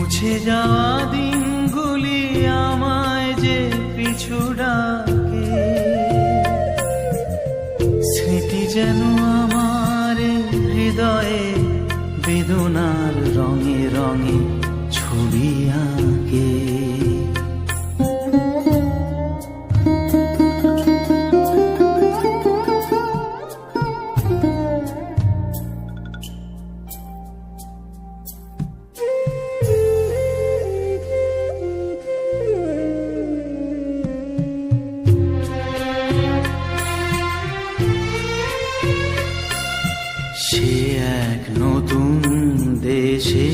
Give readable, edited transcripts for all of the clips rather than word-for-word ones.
মুছে যাওয়া দিনগুলি আমায় যে পিছু ডাকে, স্মৃতি যেন আমার হৃদয়ে বেদনার রঙে রঙে ছবি আঁকে। সে এক নতুন দেশে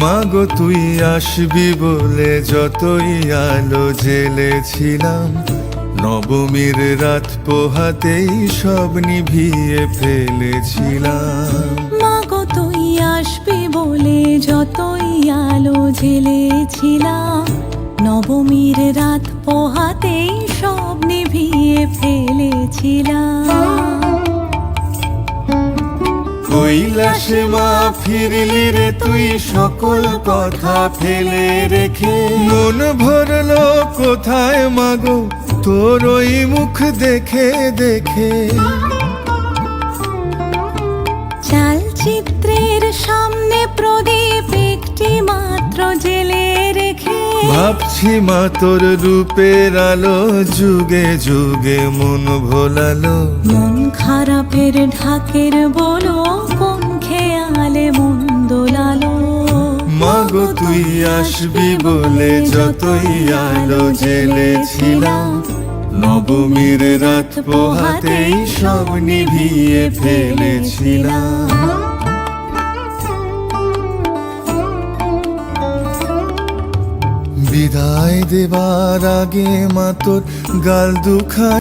মাগো তুই আসবি বলে যতই আলো জ্বেলেছিলাম, নবমীর রাত পোহাতেই সব নিভিয়ে ফেলেছিলাম। মাগো তুই আসবি বলে যতই আলো জ্বেলেছিলাম, নবমীর রাত পোহাতেই সব নিভিয়ে ফেলেছিলাম। কৈলাসে মা ফিরলি রে তুই সকল কথা ফেলে রেখে, মন ভরলো কোথায় মাগো তোর ওই মুখ দেখে দেখে। চালচিত্রের সামনে প্রদীপ একটি মাত্র জেলে রেখে, ভাবছি মা তোর রূপের আলো যুগে যুগে মন ভোলালো। মন খারাপের ঢাকের বলো কোন খেয়ালে মন দোলালো। মাগো তুই আসবি বলে যতই আলো জ্বেলেছিলাম, নবমীর রাত পোহাতেই সব নিভিয়ে ফেলেছিলাম। বিদায় দেবার আগে মা তোর গাল দুখা